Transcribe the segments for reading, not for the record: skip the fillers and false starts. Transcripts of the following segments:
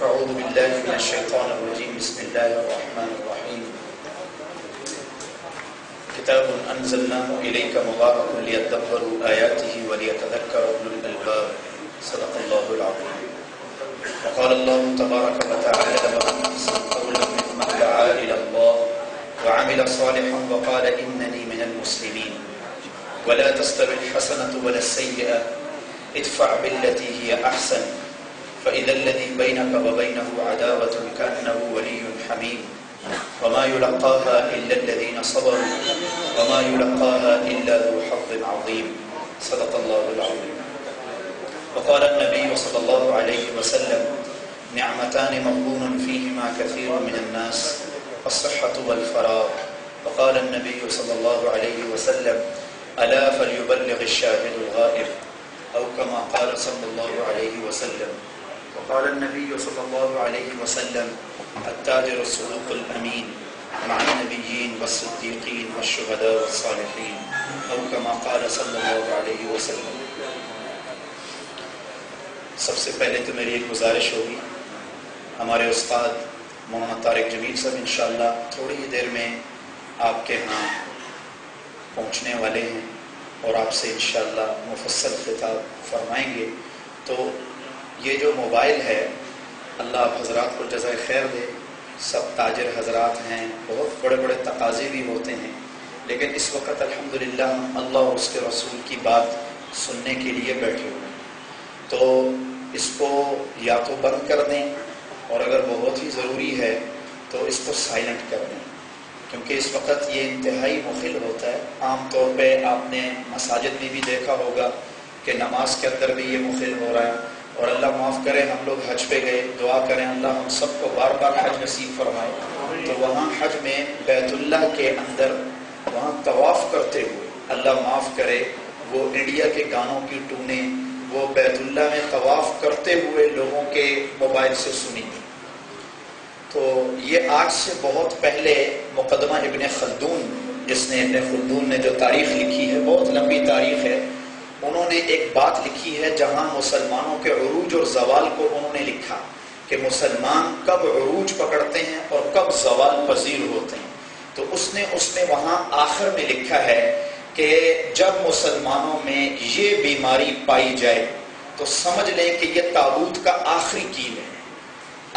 أعوذ بالله من الشيطان الرجيم بسم الله الرحمن الرحيم كتاب أنزلناه إليك مبارك ليدبروا آياته وليتذكر أولو الألباب صدق الله العظيم. وقال الله تبارك وتعالى ومن أحسن قولا ممن دعا إلى الله وعمل صالحا وقال إنني من المسلمين ولا تستوي الحسنة ولا السيئة ادفع بالتي هي أحسن فإذا الذي بينك وبينه عداوة كأنه ولي حميم وما يلقاها إلا الذين صبروا وما يلقاها إلا ذو حظ عظيم صدق الله العظيم. وقال النبي صلى الله عليه وسلم نعمتان مغبون فيهما كثير من الناس الصحة والفراغ. وقال النبي صلى الله عليه وسلم ألا فليبلغ الشاهد الغائب أو كما قال صلى الله عليه وسلم. وقال النبي صلى الله عليه وسلم التاجر الصدوق الأمين مع النبيين والصديقين والشهداء والصالحين أو كما قال صلی اللہ علیہ وسلم. سب سے پہلے تو میری ایک گزارش ہوگی، ہمارے استاد محمد طارق جمیل صاحب انشاءاللہ تھوڑی ہی دیر میں آپ کے ہاں پہنچنے والے ہیں اور آپ سے انشاءاللہ مفصل خطاب فرمائیں گے. تو یہ جو موبائل ہے اللہ آپ حضرات کو جزائے خیر دے. سب تاجر حضرات ہیں، بہت بڑے بڑے تقاضے بھی ہوتے ہیں، لیکن اس وقت الحمدللہ ہم اللہ اور اس کے رسول کی بات سننے کے لیے بیٹھے ہوئے ہیں. تو اس کو یا تو بند کر دیں اور اگر بہت ہی ضروری ہے تو اس کو سائلنٹ کر دیں، کیونکہ اس وقت یہ انتہائی مخل ہوتا ہے. عام طور پہ آپ نے مساجد میں بھی دیکھا ہوگا کہ نماز کے اندر بھی یہ مخل ہو رہا ہے. اور اللہ معاف کرے، ہم لوگ حج پہ گئے، دعا کریں اللہ ہم سب کو بار بار حج نصیب فرمائے. تو وہاں حج میں بیت اللہ کے اندر وہاں طواف کرتے ہوئے اللہ معاف کرے وہ انڈیا کے گانوں کی ٹونیں وہ بیت اللہ میں طواف کرتے ہوئے لوگوں کے موبائل سے سنی. تو یہ آج سے بہت پہلے مقدمہ ابن خلدون، جس نے ابن خلدون نے جو تاریخ لکھی ہے، بہت لمبی تاریخ ہے، انہوں نے ایک بات لکھی ہے جہاں مسلمانوں کے عروج اور زوال کو انہوں نے لکھا کہ مسلمان کب عروج پکڑتے ہیں اور کب زوال پذیر ہوتے ہیں. تو اس نے وہاں آخر میں لکھا ہے کہ جب مسلمانوں میں یہ بیماری پائی جائے تو سمجھ لیں کہ یہ تابوت کا آخری کیل ہے.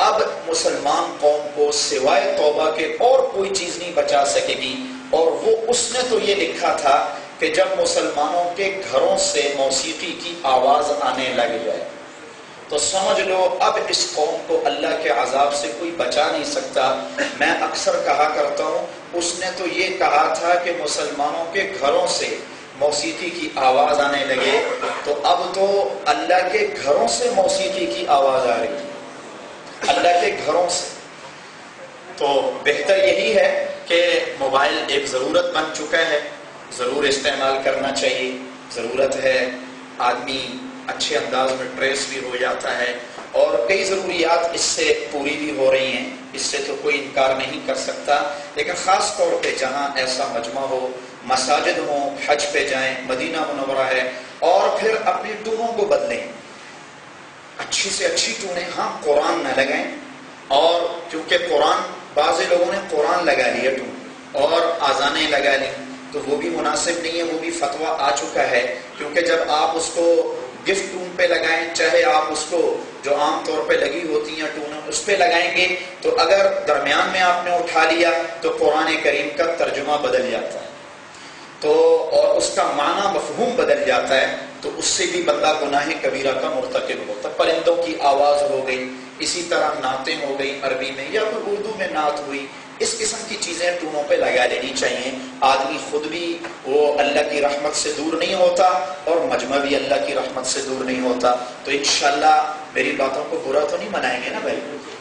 اب مسلمان قوم کو سوائے توبہ کے اور کوئی چیز نہیں بچا سکے گی. اور وہ اس نے تو یہ لکھا تھا کہ جب مسلمانوں کے گھروں سے موسیقی کی آواز آنے لگ جائے تو سمجھ لو اب اس قوم کو اللہ کے عذاب سے کوئی بچا نہیں سکتا. میں اکثر کہا کرتا ہوں، اس نے تو یہ کہا تھا کہ مسلمانوں کے گھروں سے موسیقی کی آواز آنے لگے، تو اب تو اللہ کے گھروں سے موسیقی کی آواز آ رہی ہے، اللہ کے گھروں سے. تو بہتر یہی ہے کہ موبائل ایک ضرورت بن چکا ہے، ضرور استعمال کرنا چاہیے. ضرورت ہے، آدمی اچھے انداز میں ٹریس بھی ہو جاتا ہے اور کئی ضروریات اس سے پوری بھی ہو رہی ہیں، اس سے تو کوئی انکار نہیں کر سکتا. لیکن خاص طور پہ جہاں ایسا مجمع ہو، مساجد ہوں، حج پہ جائیں، مدینہ منورہ ہے، اور پھر اپنی ٹونوں کو بدلیں، اچھی سے اچھی ٹونیں. ہاں قرآن نہ لگائیں، اور کیونکہ قرآن بعض لوگوں نے قرآن لگا لیا ٹون اور آذانیں لگا لی، تو وہ بھی مناسب نہیں ہے. وہ بھی فتویٰ آ چکا ہے، کیونکہ جب آپ اس کو گفٹ ٹون پہ لگائیں، چاہے آپ اس کو جو عام طور پہ لگی ہوتی ہیں ٹون اس پہ لگائیں گے، تو اگر درمیان میں آپ نے اٹھا لیا تو قرآن کریم کا ترجمہ بدل جاتا ہے، تو اور اس کا معنی مفہوم بدل جاتا ہے، تو اس سے بھی بندہ گناہ کبیرہ کا مرتکب ہوتا ہے. پرندوں کی آواز ہو گئی، اسی طرح نعتیں ہو گئی عربی میں یا پھر اردو میں نعت ہوئی، اس قسم کی چیزیں ٹونوں پہ لگا لینی چاہیے. آدمی خود بھی وہ اللہ کی رحمت سے دور نہیں ہوتا اور مجمع بھی اللہ کی رحمت سے دور نہیں ہوتا. تو انشاءاللہ میری باتوں کو برا تو نہیں منائیں گے نا بھائی؟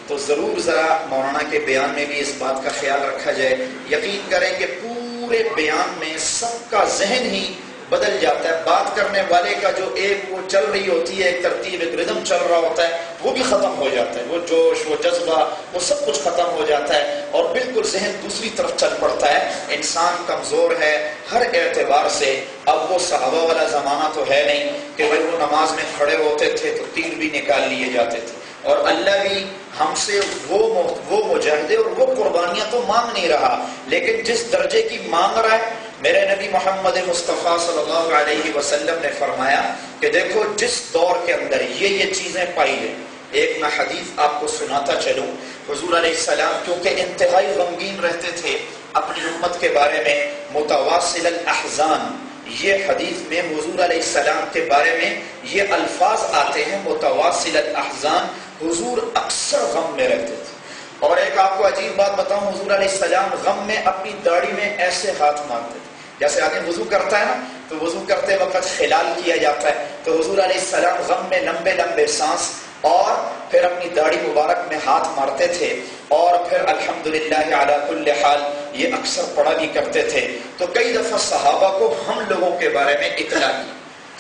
تو ضرور ذرا مولانا کے بیان میں بھی اس بات کا خیال رکھا جائے. یقین کریں کہ پورے بیان میں سب کا ذہن ہی بدل جاتا ہے. بات کرنے والے کا جو ایک وہ چل رہی ہوتی ہے، ایک ترتیب، ایک ردم چل رہا ہوتا ہے، وہ بھی ختم ہو جاتا ہے. وہ جوش، وہ جذبہ، وہ سب کچھ ختم ہو جاتا ہے اور بالکل ذہن دوسری طرف چل پڑتا ہے. انسان کمزور ہے ہر اعتبار سے. اب وہ صحابہ والا زمانہ تو ہے نہیں کہ بھائی وہ نماز میں کھڑے ہوتے تھے تو تیر بھی نکال لیے جاتے تھے، اور اللہ بھی ہم سے وہ مجاہدے اور وہ قربانیاں تو مانگ نہیں رہا، لیکن جس درجے کی مانگ رہا ہے، میرے نبی محمد مصطفیٰ صلی اللہ علیہ وسلم نے فرمایا کہ دیکھو جس دور کے اندر یہ چیزیں پائی گئی. ایک میں حدیث آپ کو سناتا چلوں. حضور علیہ السلام کیونکہ انتہائی غمگین رہتے تھے اپنی امت کے بارے میں، متواصل الاحزان، یہ حدیث میں حضور علیہ السلام کے بارے میں یہ الفاظ آتے ہیں متواصل الاحزان، حضور اکثر غم میں رہتے تھے. اور ایک آپ کو عجیب بات بتاؤں، حضور علیہ السلام غم میں اپنی داڑھی میں ایسے ہاتھ مارتے تھے جیسے آدمی وضو کرتا ہے نا، تو وضو کرتے وقت خلال کیا جاتا ہے، تو حضور علیہ السلام غم میں لمبے لمبے سانس اور پھر اپنی داڑھی مبارک میں ہاتھ مارتے تھے، اور پھر الحمدللہ علی کل حال یہ اکثر پڑھا بھی کرتے تھے. تو کئی دفعہ صحابہ کو ہم لوگوں کے بارے میں اطلاع کی.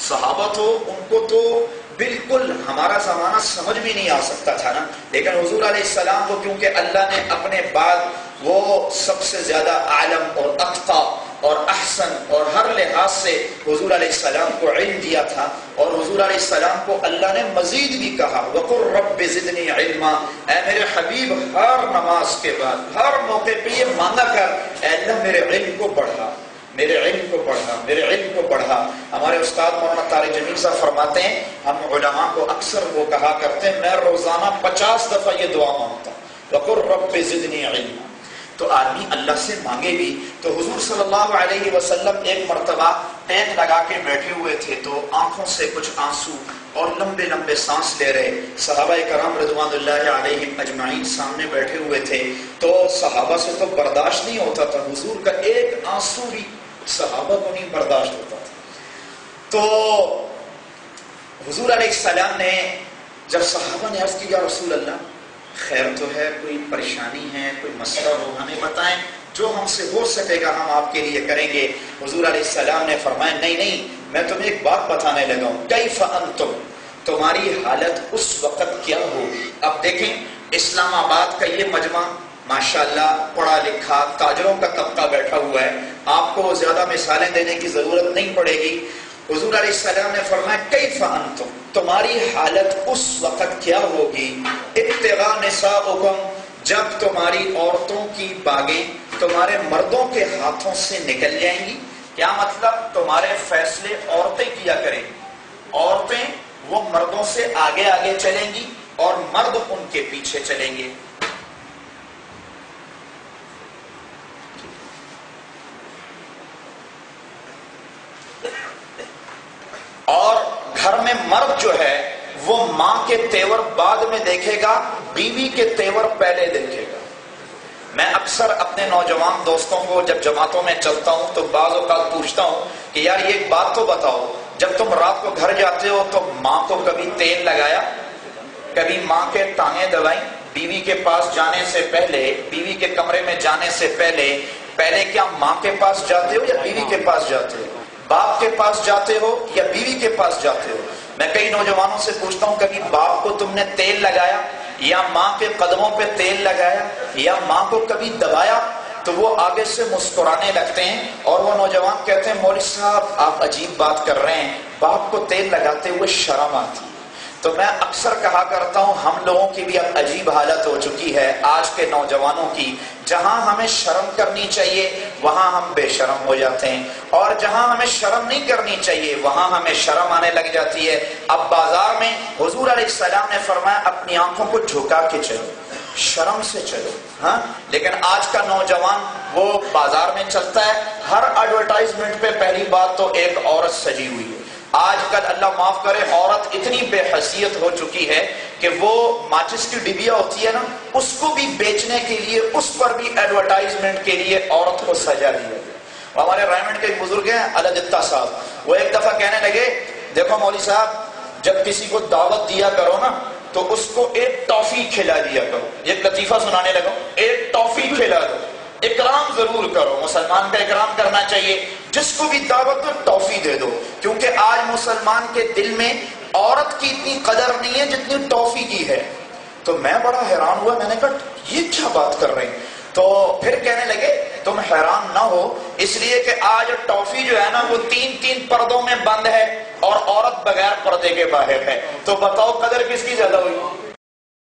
صحابہ تو ان کو تو بالکل ہمارا زمانہ سمجھ بھی نہیں آ سکتا تھا نا، لیکن حضور علیہ السلام کو کیونکہ اللہ نے اپنے بعد وہ سب سے زیادہ عالم اور اتقا اور احسن اور ہر لحاظ سے حضور علیہ السلام کو علم دیا تھا، اور حضور علیہ السلام کو اللہ نے مزید بھی کہا وَقُلْ رَبِّ زِدْنِي عِلْمًا، اے میرے حبیب ہر نماز کے بعد ہر موقع پہ یہ مانگا کر اے اللہ میرے علم کو بڑھا، میرے علم کو بڑھا، میرے علم کو بڑھا. ہمارے استاد مولانا طارق جمیل صاحب فرماتے ہیں ہم علماء کو اکثر وہ کہا کرتے ہیں میں روزانہ 50 دفعہ یہ دعا مانگتا ہوں وَقُلْ رَبِّ زِدْنِي عِلْمًا. تو آدمی اللہ سے مانگے بھی. تو حضور صلی اللہ علیہ وسلم ایک مرتبہ ٹینک لگا کے بیٹھے ہوئے تھے، تو آنکھوں سے کچھ آنسو اور لمبے لمبے سانس لے رہے. صحابہ کرام رضوان اللہ علیہم اجمعین سامنے بیٹھے ہوئے تھے، تو صحابہ سے تو برداشت نہیں ہوتا تھا، حضور کا ایک آنسو بھی صحابہ کو نہیں برداشت ہوتا تھا. تو حضور علیہ السلام نے جب صحابہ نے عرض کی یا رسول اللہ خیر تو ہے، کوئی پریشانی ہے، کوئی مسئلہ ہو ہمیں بتائیں، جو ہم سے ہو سکے گا ہم آپ کے لیے کریں گے. حضور علیہ السلام نے فرمایا نہیں میں تمہیں ایک بات بتانے لگا ہوں، کیف انتم، تمہاری حالت اس وقت کیا ہوگی. اب دیکھیں اسلام آباد کا یہ مجمع ماشاءاللہ پڑھا لکھا تاجروں کا طبقہ بیٹھا ہوا ہے، آپ کو زیادہ مثالیں دینے کی ضرورت نہیں پڑے گی. حضور علیہ السلام نے فرمایا کیف انتم، تمہاری حالت اس وقت کیا ہوگی ابتغاء نساؤکم، جب تمہاری عورتوں کی باغیں تمہارے مردوں کے ہاتھوں سے نکل جائیں گی. کیا مطلب؟ تمہارے فیصلے عورتیں کیا کریں گی، عورتیں وہ مردوں سے آگے آگے چلیں گی اور مرد ان کے پیچھے چلیں گے. اور گھر میں مرد جو ہے وہ ماں کے تیور بعد میں دیکھے گا، بیوی کے تیور پہلے دیکھے گا. میں اکثر اپنے نوجوان دوستوں کو جب جماعتوں میں چلتا ہوں تو بعض اوقات پوچھتا ہوں کہ یار یہ ایک بات تو بتاؤ، جب تم رات کو گھر جاتے ہو تو ماں کو کبھی تیل لگایا، کبھی ماں کے ٹانگیں دبائیں بیوی کے پاس جانے سے پہلے، بیوی کے کمرے میں جانے سے پہلے کیا ماں کے پاس جاتے ہو یا بیوی کے پاس جاتے ہو؟ باپ کے پاس جاتے ہو یا بیوی کے پاس جاتے ہو؟ میں کئی نوجوانوں سے پوچھتا ہوں کبھی باپ کو تم نے تیل لگایا یا ماں کے قدموں پہ تیل لگایا یا ماں کو کبھی دبایا؟ تو وہ آگے سے مسکرانے لگتے ہیں اور وہ نوجوان کہتے ہیں مولوی صاحب آپ عجیب بات کر رہے ہیں، باپ کو تیل لگاتے ہوئے شرم آتی. تو میں اکثر کہا کرتا ہوں ہم لوگوں کی بھی اب عجیب حالت ہو چکی ہے آج کے نوجوانوں کی، جہاں ہمیں شرم کرنی چاہیے وہاں ہم بے شرم ہو جاتے ہیں، اور جہاں ہمیں شرم نہیں کرنی چاہیے وہاں ہمیں شرم آنے لگ جاتی ہے. اب بازار میں حضور علیہ السلام نے فرمایا اپنی آنکھوں کو جھکا کے چلو، شرم سے چلو. ہاں لیکن آج کا نوجوان وہ بازار میں چلتا ہے، ہر ایڈورٹائزمنٹ پہ پہلی بات تو ایک عورت سجی ہوئی ہے. آج کل اللہ معاف کرے عورت اتنی بے حیثیت ہو چکی ہے کہ وہ ماچس کی ڈبیا ہوتی ہے نا، اس کو بھی بیچنے کے لیے اس پر بھی ایڈورٹائزمنٹ کے لیے عورت کو سجا دیا گیا. ہمارے رائمنڈ کے ایک بزرگ ہیں الجتا صاحب، وہ ایک دفعہ کہنے لگے دیکھو مولوی صاحب جب کسی کو دعوت دیا کرو نا تو اس کو ایک ٹافی کھلا دیا کرو. ایک لطیفہ سنانے لگا، ایک ٹافی کھلا دو، اکرام ضرور کرو، مسلمان کا اکرام کرنا چاہیے، جس کو بھی دعوت دو ٹافی دے دو. کیونکہ آج مسلمان کے دل میں عورت کی اتنی قدر نہیں ہے جتنی ٹافی کی ہے. تو میں بڑا حیران ہوا، میں نے کہا یہ کیا بات کر رہے ہیں؟ تو پھر کہنے لگے تم حیران نہ ہو اس لیے کہ آج ٹافی جو ہے نا وہ 3 پردوں میں بند ہے اور عورت بغیر پردے کے باہر ہے. تو بتاؤ قدر کس کی زیادہ ہوئی؟